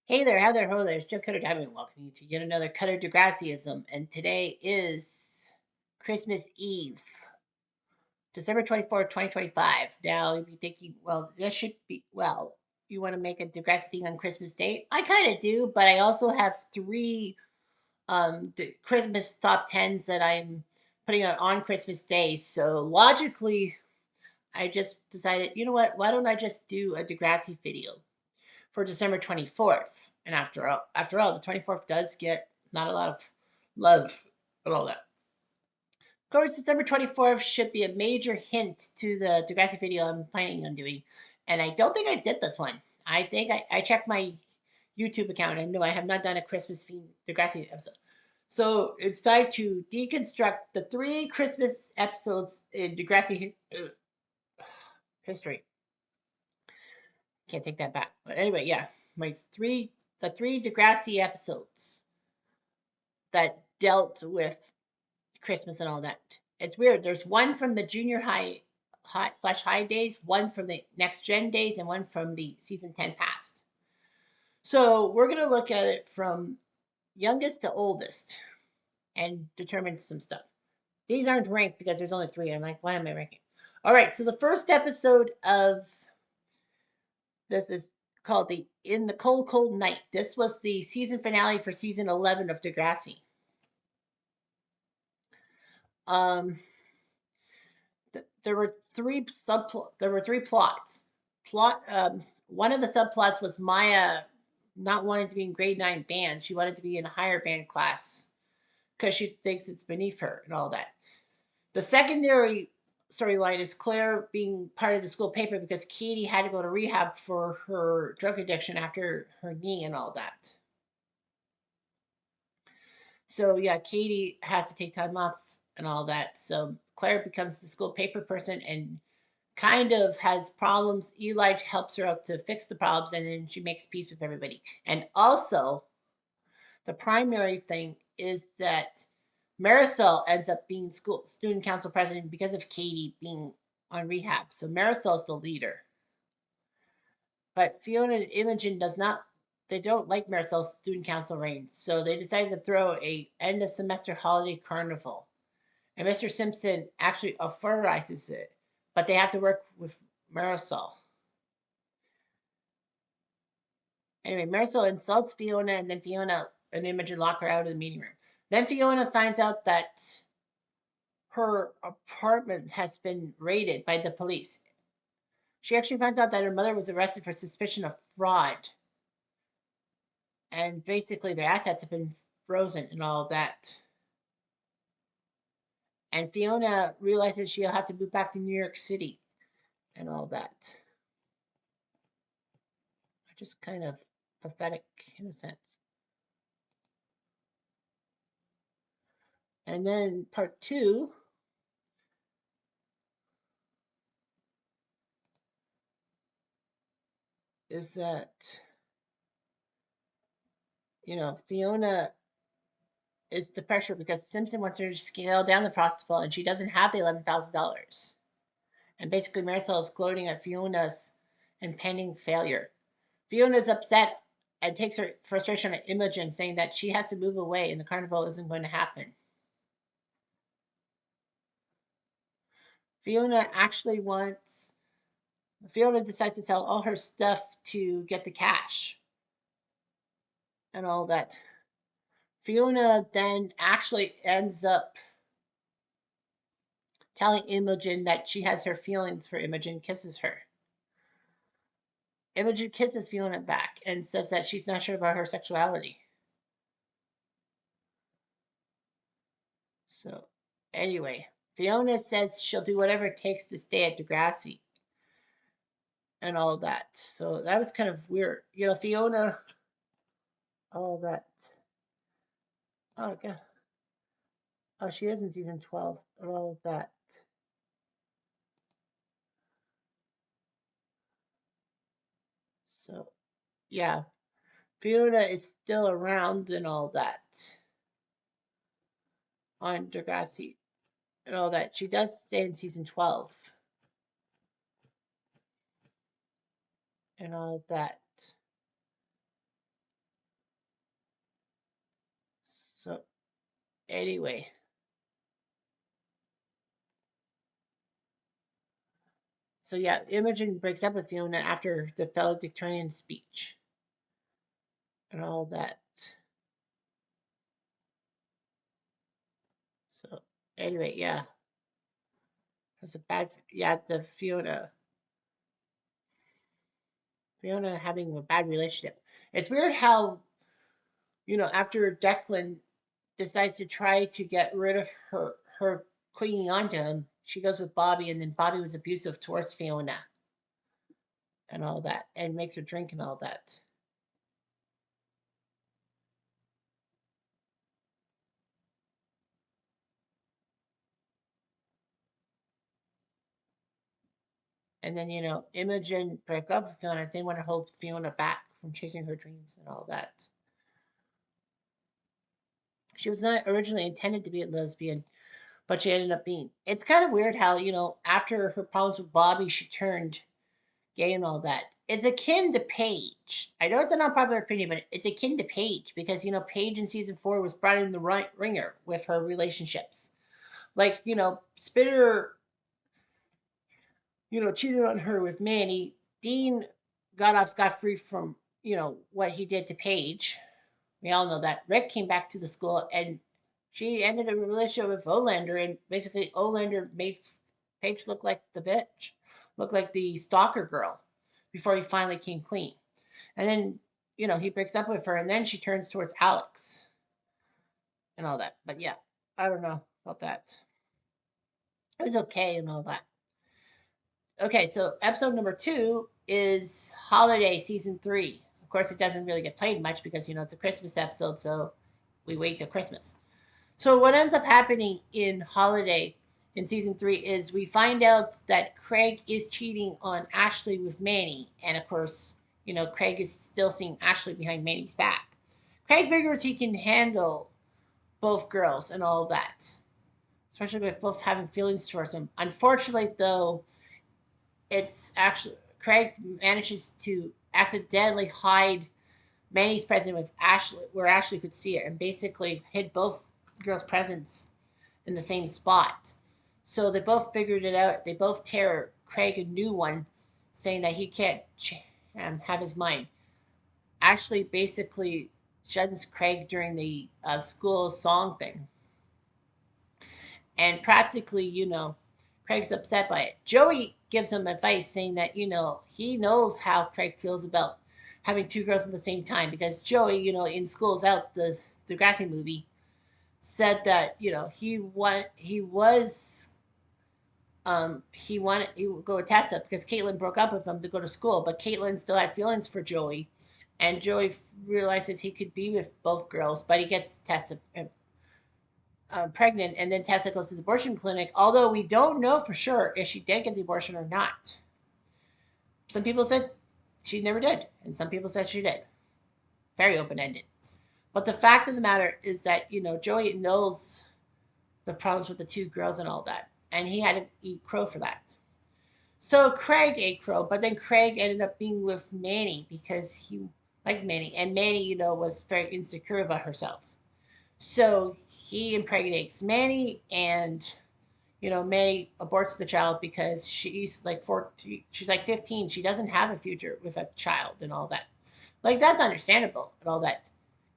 Hey there, how there, ho there. It's Jeff Cutter Diamond. Welcome you to yet another Cutter Degrassiism. And today is Christmas Eve, December 24th, 2025. Now, you'd be thinking, well, this should be, well, you want to make a Degrassi thing on Christmas Day? I kind of do, but I also have three Christmas top tens that I'm putting on Christmas Day. So logically, I just decided, you know what? Why don't I just do a Degrassi video for December 24th? And after all, the 24th does get not a lot of love and all that. Of course, December 24th should be a major hint to the Degrassi video I'm planning on doing. And I don't think I did this one. I think I checked my YouTube account and no, I have not done a Christmas themed Degrassi episode. So it's time to deconstruct the three Christmas episodes in Degrassi history. Can't take that back. But anyway, yeah, the three Degrassi episodes that dealt with Christmas and all that. It's weird. There's one from the junior high days, one from the next gen days, and one from the season 10 past. So we're gonna look at it from youngest to oldest and determine some stuff. These aren't ranked because there's only three. I'm like, why am I ranking? All right, so the first episode of this is called the In the Cold Cold Night. This was the season finale for season 11 of Degrassi. Um, there were three plots. One of the subplots was Maya not wanting to be in grade 9 band. She wanted to be in a higher band class because she thinks it's beneath her and all that. The secondary storyline is Claire being part of the school paper because Katie had to go to rehab for her drug addiction after her knee and all that. So yeah, Katie has to take time off and all that. So Claire becomes the school paper person and kind of has problems. Eli helps her out to fix the problems and then she makes peace with everybody. And also, the primary thing is that Marisol ends up being school student council president because of Katie being on rehab. So Marisol's the leader. But Fiona and Imogen they don't like Marisol's student council reign. So they decided to throw a end of semester holiday carnival. And Mr. Simpson actually authorizes it, but they have to work with Marisol. Anyway, Marisol insults Fiona, and then Fiona and Imogen lock her out of the meeting room. Then Fiona finds out that her apartment has been raided by the police. She actually finds out that her mother was arrested for suspicion of fraud. And basically, their assets have been frozen and all that. And Fiona realizes she'll have to move back to New York City and all that. Just kind of pathetic in a sense. And then part two is that, Fiona is the pressure because Simpson wants her to scale down the festival and she doesn't have the $11,000. And basically, Marisol is gloating at Fiona's impending failure. Fiona's upset and takes her frustration at Imogen, saying that she has to move away and the carnival isn't going to happen. Fiona decides to sell all her stuff to get the cash and all that. Fiona then actually ends up telling Imogen that she has her feelings for Imogen, kisses her. Imogen kisses Fiona back and says that she's not sure about her sexuality. So, anyway, Fiona says she'll do whatever it takes to stay at Degrassi and all that. So that was kind of weird. Fiona, all that. Oh, God. Oh, she is in season 12 and all of that. So, yeah, Fiona is still around and all that on Degrassi and all that. She does stay in season 12 and all that. Anyway, so yeah, Imogen breaks up with Fiona after the valedictorian speech and all that. So anyway, yeah, it's a bad. Yeah, it's a Fiona having a bad relationship. It's weird how after Declan decides to try to get rid of her clinging onto him, she goes with Bobby, and then Bobby was abusive towards Fiona and all that, and makes her drink and all that. And then Imogen broke up with Fiona. They want to hold Fiona back from chasing her dreams and all that. She was not originally intended to be a lesbian, but she ended up being. It's kind of weird how after her problems with Bobby, she turned gay and all that. It's akin to Paige. I know it's an unpopular opinion, but it's akin to Paige because Paige in season 4 was brought in the right ringer with her relationships. Like Spitter, cheated on her with Manny. Dean got off scot free from what he did to Paige. We all know that. Rick came back to the school and she ended a relationship with Olander, and basically Olander made Paige look like the bitch, look like the stalker girl before he finally came clean. And then, he breaks up with her and then she turns towards Alex and all that. But yeah, I don't know about that. It was okay and all that. Okay, so episode number 2 is Holiday season 3. Of course, it doesn't really get played much because, it's a Christmas episode, so we wait till Christmas. So what ends up happening in Holiday in season 3 is we find out that Craig is cheating on Ashley with Manny, and of course, Craig is still seeing Ashley behind Manny's back. Craig figures he can handle both girls and all that, especially with both having feelings towards him. Unfortunately, though, it's actually Craig manages to accidentally hide Manny's present with Ashley, where Ashley could see it, and basically hid both girls' presents in the same spot. So they both figured it out. They both tear Craig a new one, saying that he can't have his mind. Ashley basically shuns Craig during the school song thing. And practically, Craig's upset by it. Joey gives him advice saying that, he knows how Craig feels about having two girls at the same time because Joey, in School's Out, the Degrassi movie, said that, he would go with Tessa because Caitlin broke up with him to go to school, but Caitlin still had feelings for Joey. And Joey realizes he could be with both girls, but he gets Tessa pregnant, and then Tessa goes to the abortion clinic. Although we don't know for sure if she did get the abortion or not. Some people said she never did, and some people said she did. Very open ended. But the fact of the matter is that Joey knows the problems with the two girls and all that, and he had to eat crow for that. So Craig ate crow, but then Craig ended up being with Manny because he liked Manny, and Manny, was very insecure about herself. So he impregnates Manny, and Manny aborts the child because she's like 14, she's like 15. She doesn't have a future with a child and all that. Like, that's understandable and all that.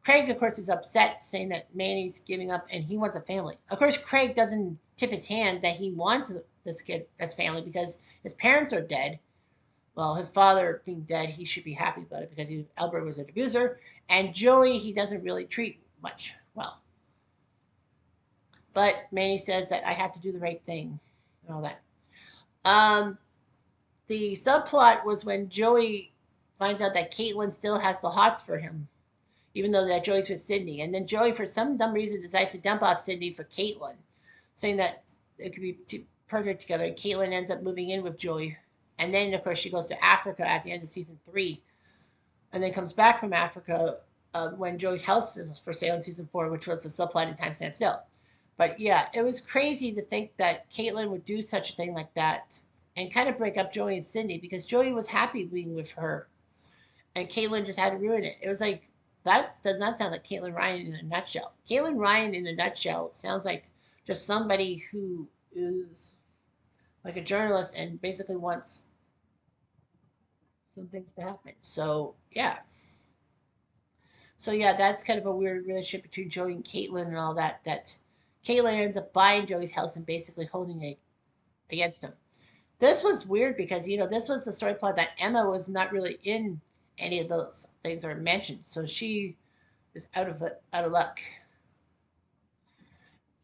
Craig, of course, is upset, saying that Manny's giving up and he wants a family. Of course, Craig doesn't tip his hand that he wants this kid as family because his parents are dead. Well, his father being dead, he should be happy about it because Albert was an abuser. And Joey, he doesn't really treat much well. But Manny says that I have to do the right thing and all that. Um, the subplot was when Joey finds out that Caitlin still has the hots for him, even though that Joey's with Sydney. And then Joey, for some dumb reason, decides to dump off Sydney for Caitlin, saying that it could be too perfect together. And Caitlin ends up moving in with Joey. And then, of course, she goes to Africa at the end of season 3, and then comes back from Africa when Joey's house is for sale in season 4, which was the subplot in Time Stand Still. But yeah, it was crazy to think that Caitlin would do such a thing like that and kind of break up Joey and Cindy because Joey was happy being with her and Caitlin just had to ruin it. It was like that does not sound like Caitlin Ryan in a nutshell. Caitlin Ryan in a nutshell sounds like just somebody who is like a journalist and basically wants some things to happen. So yeah, that's kind of a weird relationship between Joey and Caitlin and all that. That Caitlin ends up buying Joey's house and basically holding it against him. This was weird because this was the story plot that Emma was not really in any of those things that are mentioned, so she is out of luck.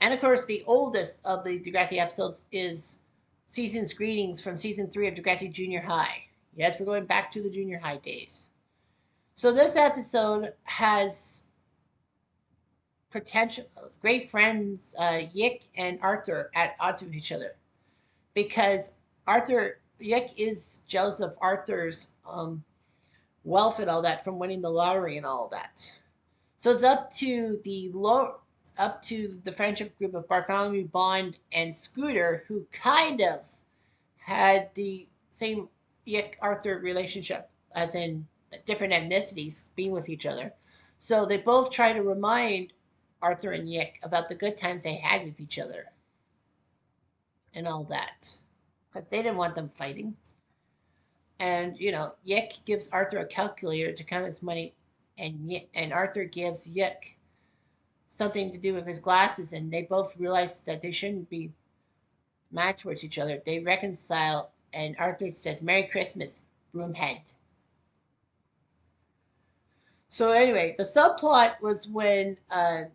And of course, the oldest of the Degrassi episodes is Season's Greetings from season 3 of Degrassi Junior High. Yes, we're going back to the junior high days. So this episode has potential great friends, Yick and Arthur, at odds with each other because Yick is jealous of Arthur's wealth and all that from winning the lottery and all that. So it's up to the friendship group of Bartholomew, Bond, and Scooter, who kind of had the same Yick Arthur relationship, as in different ethnicities being with each other. So they both try to remind Arthur and Yick about the good times they had with each other and all that, because they didn't want them fighting. And Yick gives Arthur a calculator to count his money, and Arthur gives Yick something to do with his glasses, and they both realize that they shouldn't be mad towards each other. They reconcile, and Arthur says, "Merry Christmas, Broomhead." So anyway, the subplot was when, the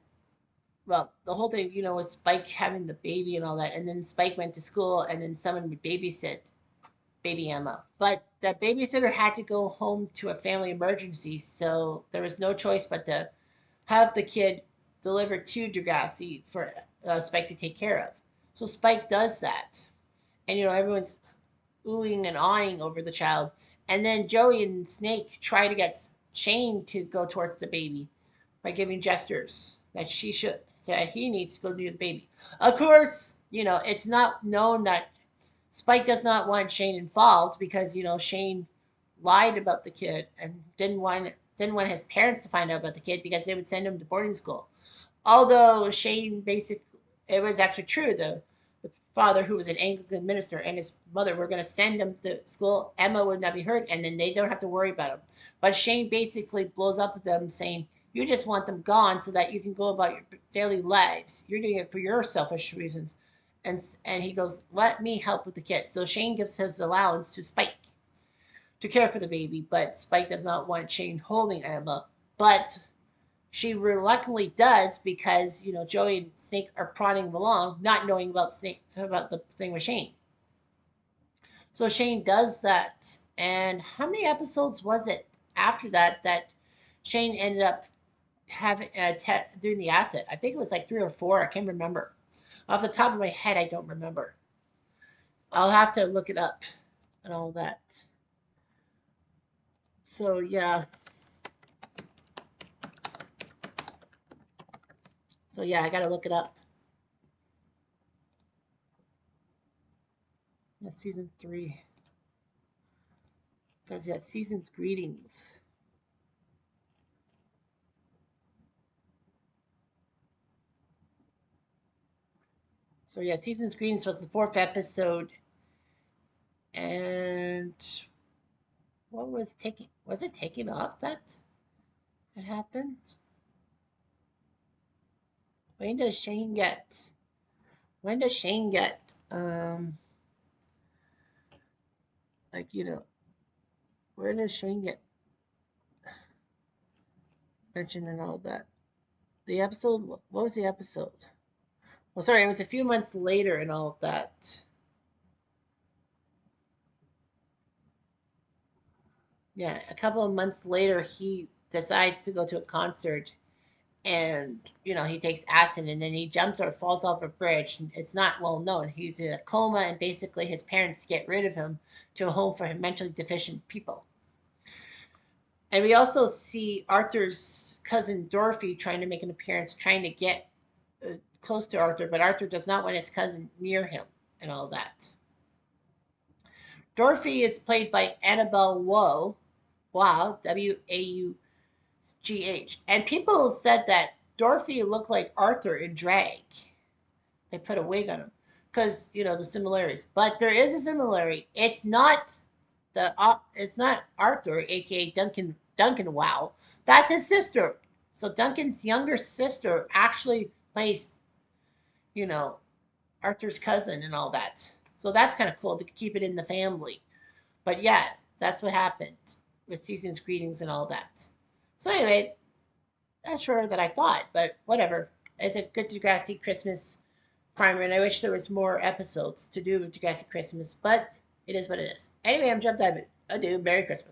whole thing, was Spike having the baby and all that, and then Spike went to school, and then someone would babysit baby Emma. But the babysitter had to go home to a family emergency, so there was no choice but to have the kid delivered to Degrassi for Spike to take care of. So Spike does that, and everyone's oohing and awing over the child. And then Joey and Snake try to get Shane to go towards the baby by giving gestures that he needs to go near the baby. Of course, it's not known that Spike does not want Shane involved because Shane lied about the kid and didn't want his parents to find out about the kid because they would send him to boarding school. Although Shane basically, it was actually true. The father, who was an Anglican minister, and his mother were going to send him to school. Emma would not be hurt, and then they don't have to worry about him. But Shane basically blows up at them, saying, "You just want them gone so that you can go about your daily lives. You're doing it for your selfish reasons." And he goes, "Let me help with the kid." So Shane gives his allowance to Spike to care for the baby, but Spike does not want Shane holding Emma. But she reluctantly does because Joey and Snake are prodding him along, not knowing about the thing with Shane. So Shane does that, and how many episodes was it after that Shane ended up having doing the acid? I think it was like 3 or 4. I can't remember. Off the top of my head, I don't remember. I'll have to look it up and all that. So yeah. I gotta look it up. That's season 3. Because Season's Greetings. So Season's Greetings was the 4th episode. And what was it taking off that it happened? When does Shane get where does Shane get mentioned and all that? The episode, what was the episode? Well, sorry, it was a few months later and all that. Yeah, a couple of months later, he decides to go to a concert, and he takes acid, and then he jumps or falls off a bridge. It's not well known. He's in a coma, and basically his parents get rid of him to a home for mentally deficient people. And we also see Arthur's cousin Dorothy trying to make an appearance, trying to get close to Arthur, but Arthur does not want his cousin near him and all that. Dorothy is played by Annabelle Wow, W-A-U GH. And people said that Dorothy looked like Arthur in drag. They put a wig on him because the similarities. But there is a similarity. It's not Arthur, aka Duncan Wow. That's his sister. So Duncan's younger sister actually plays, you know, Arthur's cousin and all that. So that's kind of cool to keep it in the family. But yeah, that's what happened with season's greetings and all that. So anyway, not sure that I thought, but whatever. It's a good Degrassi Christmas primer, and I wish there was more episodes to do with Degrassi Christmas, but it is what it is. Anyway, I'm Jeff Diamond. Adieu. Merry Christmas.